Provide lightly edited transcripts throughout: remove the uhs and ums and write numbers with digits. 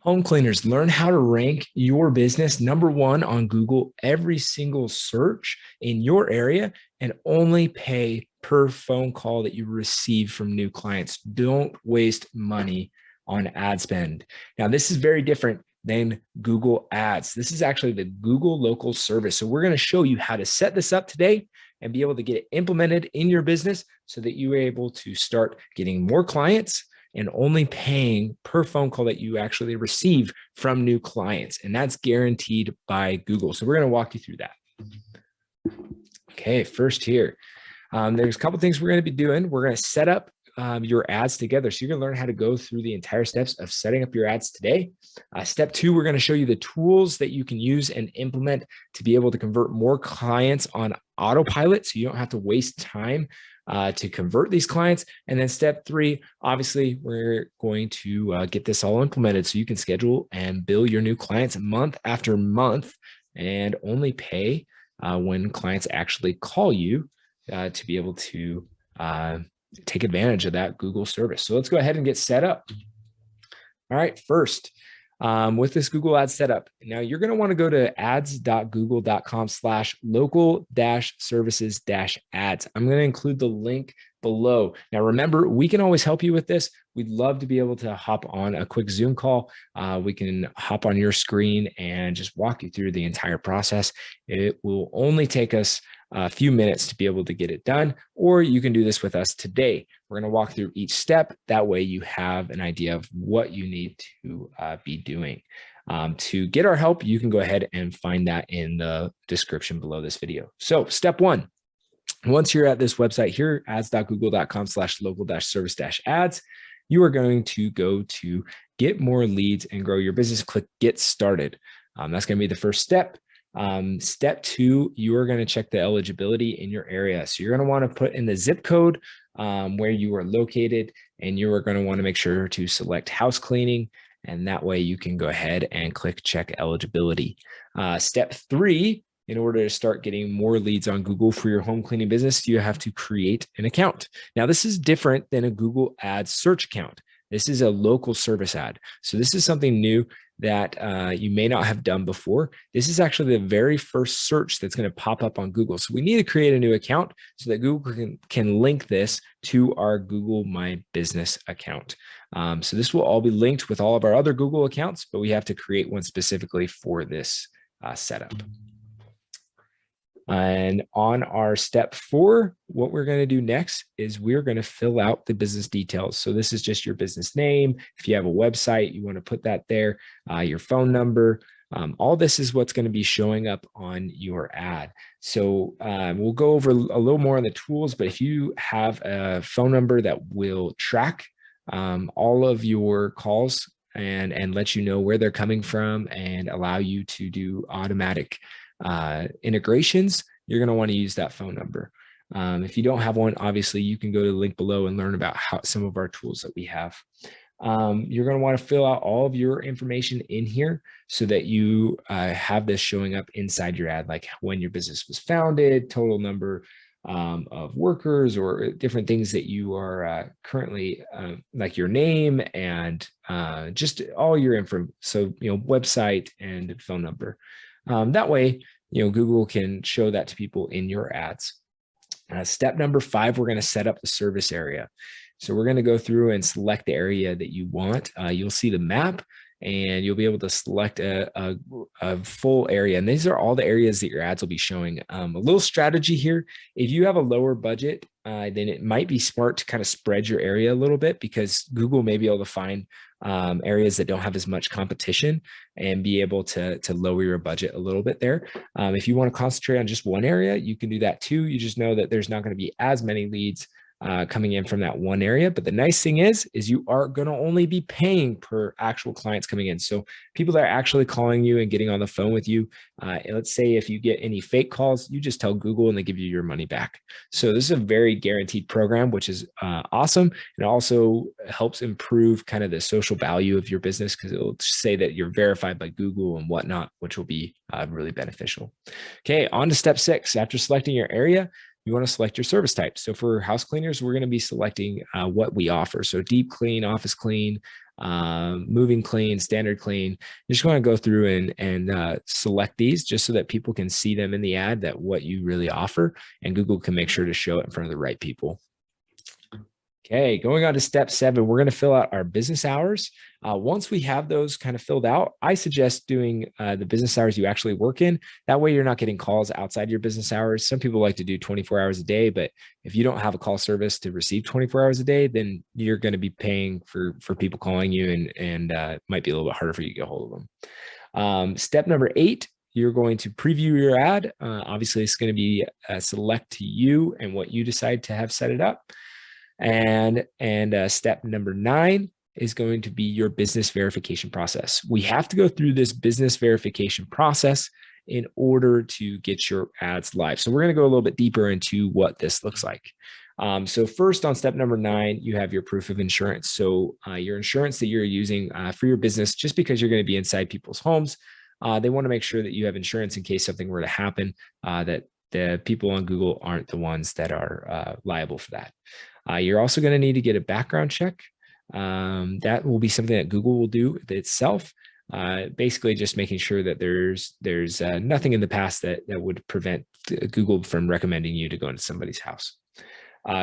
Home cleaners, learn how to rank your business number one on Google every single search in your area and only pay per phone call that you receive from new clients. Don't waste money on ad spend. Now, this is very different than Google Ads. This is actually the Google local service. So we're going to show you how to set this up today and be able to get it implemented in your business so that you're able to start getting more clients and only paying per phone call that you actually receive from new clients. And that's guaranteed by Google. So we're going to walk you through that. Okay, first here, there's a couple things we're going to be doing. We're going to set up your ads together. So you're going to learn how to go through the entire steps of setting up your ads today. Step two, we're going to show you the tools that you can use and implement to be able to convert more clients on autopilot so you don't have to waste time to convert these clients. And then step three, obviously, we're going to get this all implemented so you can schedule and bill your new clients month after month and only pay when clients actually call you to be able to take advantage of that Google service. So let's go ahead and get set up. All right, first, with this Google Ads setup, now you're going to want to go to ads.google.com/local-services-ads. I'm going to include the link below. Now, remember, we can always help you with this. We'd love to be able to hop on a quick Zoom call. We can hop on your screen and just walk you through the entire process. It will only take us a few minutes to be able to get it done, or you can do this with us today. We're going to walk through each step. That way you have an idea of what you need to be doing. To get our help, you can go ahead and find that in the description below this video. So step one, once you're at this website here, ads.google.com/local-service-ads, you are going to go to get more leads and grow your business. Click get started. That's going to be the first step. Step two, you are going to check the eligibility in your area. So you're going to want to put in the zip code where you are located, and you are going to want to make sure to select house cleaning. And that way you can go ahead and click check eligibility. Step three, in order to start getting more leads on Google for your home cleaning business, you have to create an account. Now, this is different than a Google Ads search account. This is a local service ad. So this is something new that you may not have done before. This is actually the very first search that's going to pop up on Google. So we need to create a new account so that Google can link this to our Google My Business account. So this will all be linked with all of our other Google accounts, but we have to create one specifically for this setup. And on our step four, what we're going to do next is we're going to fill out the business details. So this is just your business name. If you have a website, you want to put that there, your phone number. All this is what's going to be showing up on your ad. So we'll go over a little more on the tools, but if you have a phone number that will track all of your calls and let you know where they're coming from and allow you to do automatic integrations, you're going to want to use that phone number. If you don't have one, obviously you can go to the link below and learn about some of our tools that we have. You're going to want to fill out all of your information in here so that you have this showing up inside your ad, like when your business was founded, total number of workers, or different things that you are currently, like your name and just all your info. So, website and phone number. That way, Google can show that to people in your ads. Step number five, we're going to set up the service area. So we're going to go through and select the area that you want. You'll see the map, and you'll be able to select a full area. And these are all the areas that your ads will be showing. A little strategy here: if you have a lower budget, then it might be smart to kind of spread your area a little bit, because Google may be able to find areas that don't have as much competition and be able to lower your budget a little bit there. If you want to concentrate on just one area, you can do that too. You just know that there's not going to be as many leads coming in from that one area. But the nice thing is you are going to only be paying per actual clients coming in. So people that are actually calling you and getting on the phone with you, and let's say if you get any fake calls, you just tell Google and they give you your money back. So this is a very guaranteed program, which is awesome. And it also helps improve kind of the social value of your business, because it will say that you're verified by Google and whatnot, which will be really beneficial. Okay, on to step six. After selecting your area, you want to select your service type. So for house cleaners, we're going to be selecting what we offer. So deep clean, office clean, moving clean, standard clean. You just want to go through and select these just so that people can see them in the ad, that what you really offer, and Google can make sure to show it in front of the right people. Okay, going on to step 7, we're going to fill out our business hours. Once we have those kind of filled out, I suggest doing the business hours you actually work in. That way you're not getting calls outside your business hours. Some people like to do 24 hours a day, but if you don't have a call service to receive 24 hours a day, then you're going to be paying for people calling you, and it might be a little bit harder for you to get a hold of them. Step number 8, you're going to preview your ad. Obviously, it's going to be select to you and what you decide to have set it up. And step number 9 is going to be your business verification process. We have to go through this business verification process in order to get your ads live. So we're going to go a little bit deeper into what this looks like. So first, on step number 9, you have your proof of insurance. So your insurance that you're using for your business, just because you're going to be inside people's homes, they want to make sure that you have insurance in case something were to happen, that the people on Google aren't the ones that are liable for that. You're also going to need to get a background check. That will be something that Google will do itself. Basically just making sure that there's nothing in the past that would prevent Google from recommending you to go into somebody's house.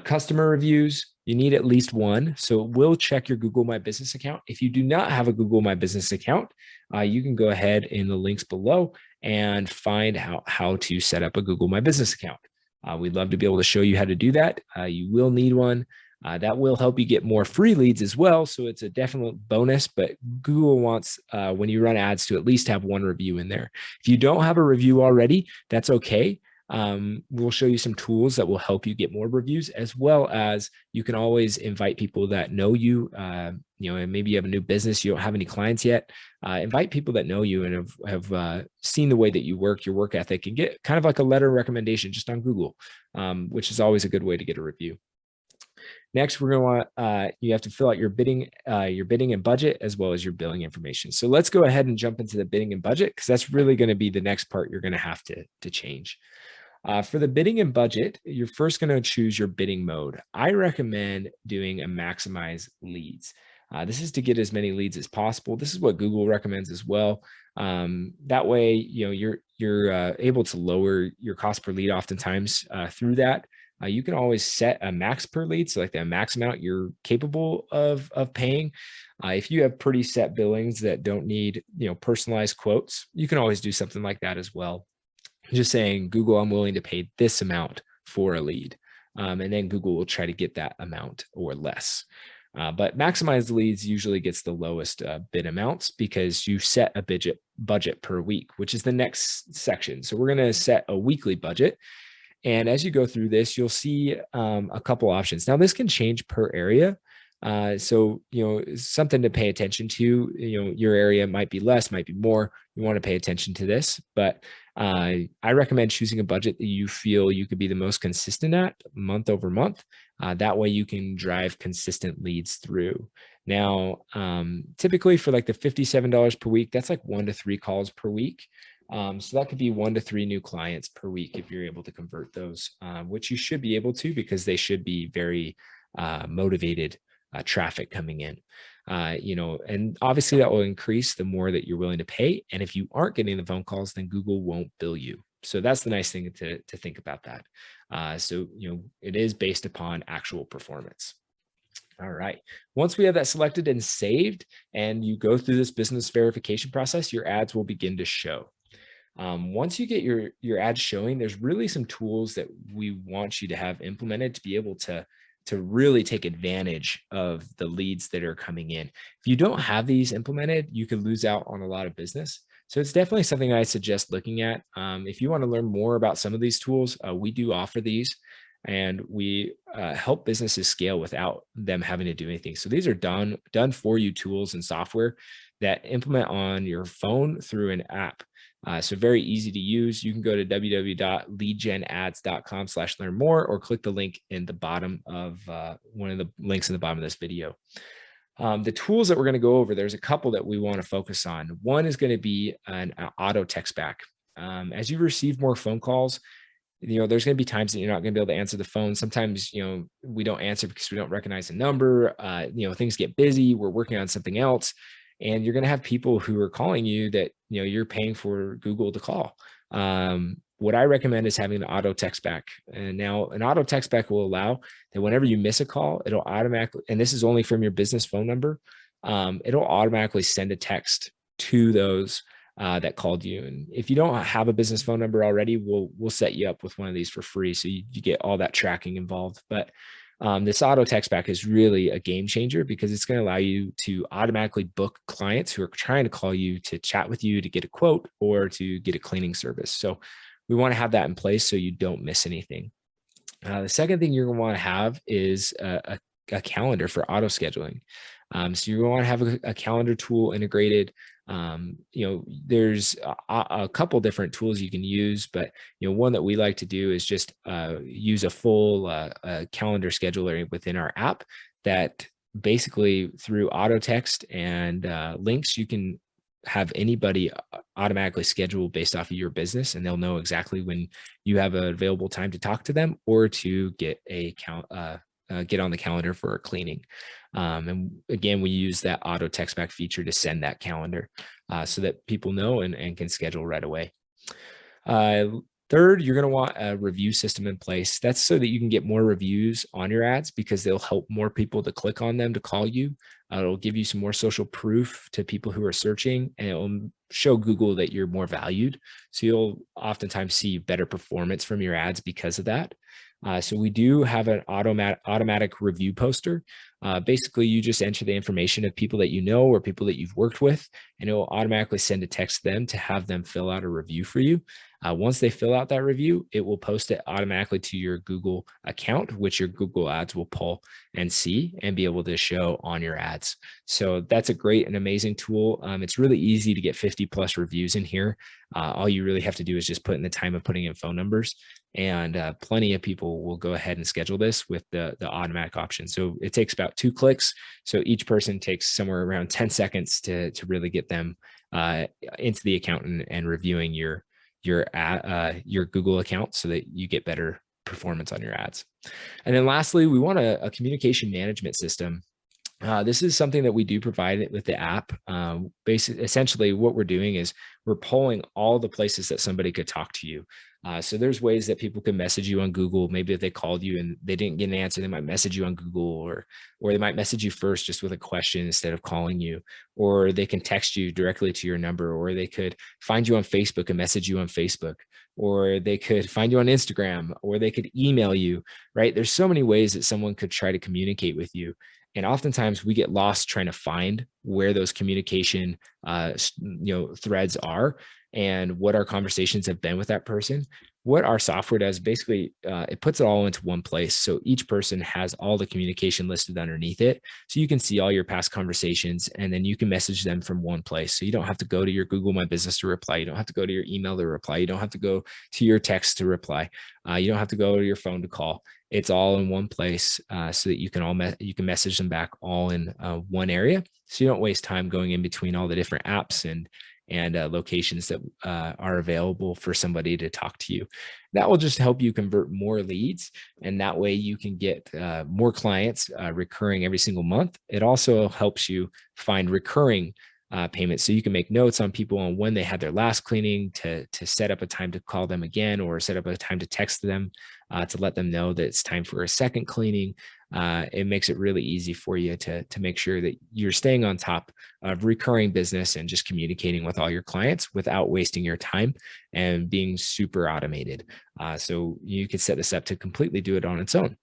Customer reviews, you need at least one. So it will check your Google My Business account. If you do not have a Google My Business account, you can go ahead in the links below and find how to set up a Google My Business account. We'd love to be able to show you how to do that. You will need one. That will help you get more free leads as well. So it's a definite bonus, but Google wants, when you run ads, to at least have one review in there. If you don't have a review already, that's okay. We'll show you some tools that will help you get more reviews, as well as you can always invite people that know you, and maybe you have a new business, you don't have any clients yet, invite people that know you and have seen the way that you work, your work ethic, and get kind of like a letter of recommendation just on Google, which is always a good way to get a review. Next, we're going to want, you have to fill out your bidding and budget, as well as your billing information. So let's go ahead and jump into the bidding and budget, because that's really going to be the next part you're going to have to change. For the bidding and budget, you're first going to choose your bidding mode. I recommend doing a maximize leads. This is to get as many leads as possible. This is what Google recommends as well. That way, you're able to lower your cost per lead oftentimes through that. You can always set a max per lead, so like the max amount you're capable of paying. If you have pretty set billings that don't need personalized quotes, you can always do something like that as well. Just saying, Google, I'm willing to pay this amount for a lead. And then Google will try to get that amount or less. But maximized leads usually gets the lowest bid amounts, because you set a budget per week, which is the next section. So we're going to set a weekly budget. And as you go through this, you'll see a couple options. Now, this can change per area. So, something to pay attention to. Your area might be less, might be more. You want to pay attention to this, but I recommend choosing a budget that you feel you could be the most consistent at month over month. That way you can drive consistent leads through. Now, typically for like the $57 per week, that's like 1 to 3 calls per week. So that could be 1 to 3 new clients per week if you're able to convert those, which you should be able to, because they should be very motivated traffic coming in. And obviously that will increase the more that you're willing to pay. And if you aren't getting the phone calls, then Google won't bill you. So that's the nice thing to think about that. So it is based upon actual performance. All right. Once we have that selected and saved, and you go through this business verification process, your ads will begin to show. Once you get your ads showing, there's really some tools that we want you to have implemented to be able to really take advantage of the leads that are coming in. If you don't have these implemented, you could lose out on a lot of business. So it's definitely something I suggest looking at. If you want to learn more about some of these tools, we do offer these, and we help businesses scale without them having to do anything. So these are done for you tools and software that implement on your phone through an app. So very easy to use. You can go to www.leadgenads.com/learn more, or click the link in the bottom of one of the links in the bottom of this video. The tools that we're going to go over, there's a couple that we want to focus on. One is going to be an auto text back. As you receive more phone calls, there's going to be times that you're not going to be able to answer the phone. Sometimes, we don't answer because we don't recognize the number. Things get busy. We're working on something else. And you're going to have people who are calling you that, you're paying for Google to call. What I recommend is having an auto text back. And now an auto text back will allow that whenever you miss a call, it'll automatically, and this is only from your business phone number, it'll automatically send a text to those that called you. And if you don't have a business phone number already, we'll set you up with one of these for free. So you get all that tracking involved. But this auto text back is really a game changer because it's going to allow you to automatically book clients who are trying to call you to chat with you to get a quote or to get a cleaning service. So we want to have that in place so you don't miss anything. The second thing you're going to want to have is a calendar for auto scheduling. So you're going to want to have a calendar tool integrated. There's a couple different tools you can use, but one that we like to do is just use a full calendar scheduler within our app that basically through auto text and links, you can have anybody automatically schedule based off of your business, and they'll know exactly when you have an available time to talk to them or to get get on the calendar for a cleaning. And again, we use that auto text back feature to send that calendar so that people know and can schedule right away. Third, you're going to want a review system in place. That's so that you can get more reviews on your ads because they'll help more people to click on them to call you. It'll give you some more social proof to people who are searching, and it'll show Google that you're more valued. So you'll oftentimes see better performance from your ads because of that. So we do have an automatic review poster. Basically, you just enter the information of people that you know or people that you've worked with, and it will automatically send a text to them to have them fill out a review for you. Once they fill out that review, it will post it automatically to your Google account, which your Google ads will pull and see and be able to show on your ads. So that's a great and amazing tool. It's really easy to get 50 plus reviews in here. All you really have to do is just put in the time of putting in phone numbers, and plenty of people will go ahead and schedule this with the automatic option. So it takes about 2 clicks. So each person takes somewhere around 10 seconds to really get them into the account and reviewing your Google account so that you get better performance on your ads. And then lastly, we want a communication management system. This is something that we do provide with the app. Essentially, what we're doing is we're pulling all the places that somebody could talk to you. So there's ways that people can message you on Google. Maybe if they called you and they didn't get an answer, they might message you on Google, or they might message you first just with a question instead of calling you, or they can text you directly to your number, or they could find you on Facebook and message you on Facebook, or they could find you on Instagram, or they could email you, right? There's so many ways that someone could try to communicate with you. And oftentimes we get lost trying to find where those communication, threads are and what our conversations have been with that person. What our software does, basically, it puts it all into one place. So each person has all the communication listed underneath it. So you can see all your past conversations, and then you can message them from one place. So you don't have to go to your Google My Business to reply. You don't have to go to your email to reply. You don't have to go to your text to reply. You don't have to go to your phone to call. It's all in one place so that you can message them back all in one area. So you don't waste time going in between all the different apps and locations that are available for somebody to talk to you. That will just help you convert more leads, and that way you can get more clients recurring every single month. It also helps you find recurring payments, so you can make notes on people on when they had their last cleaning to set up a time to call them again, or set up a time to text them to let them know that it's time for a second cleaning. It makes it really easy for you to make sure that you're staying on top of recurring business and just communicating with all your clients without wasting your time and being super automated. So you can set this up to completely do it on its own.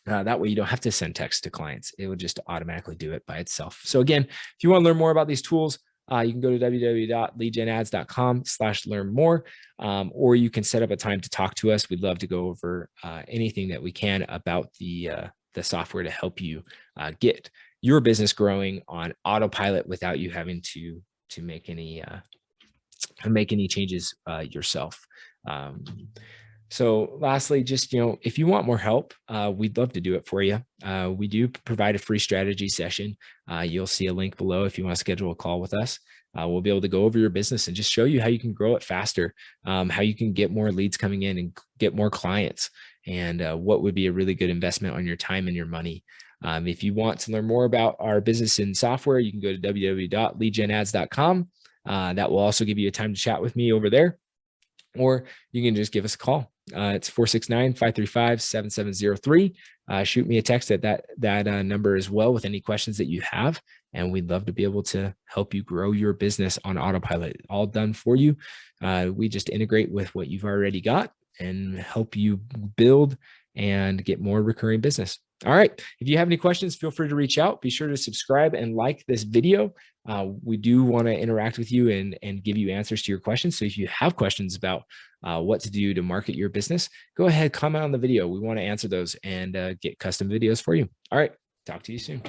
That way you don't have to send text to clients. It will just automatically do it by itself. So again, if you want to learn more about these tools, you can go to www.leadgenads.com/learn more, or you can set up a time to talk to us. We'd love to go over anything that we can about the software to help you get your business growing on autopilot without you having to make any changes yourself. So lastly, just, if you want more help, we'd love to do it for you. We do provide a free strategy session. You'll see a link below if you want to schedule a call with us. We'll be able to go over your business and just show you how you can grow it faster, how you can get more leads coming in and get more clients, and what would be a really good investment on your time and your money. If you want to learn more about our business and software, you can go to www.leadgenads.com. That will also give you a time to chat with me over there, or you can just give us a call. It's 469-535-7703. Shoot me a text at that number as well with any questions that you have. And we'd love to be able to help you grow your business on autopilot, all done for you. We just integrate with what you've already got and help you build and get more recurring business. All right. If you have any questions, feel free to reach out. Be sure to subscribe and like this video. We do want to interact with you and give you answers to your questions. So if you have questions about what to do to market your business, go ahead, comment on the video. We want to answer those and get custom videos for you. All right. Talk to you soon.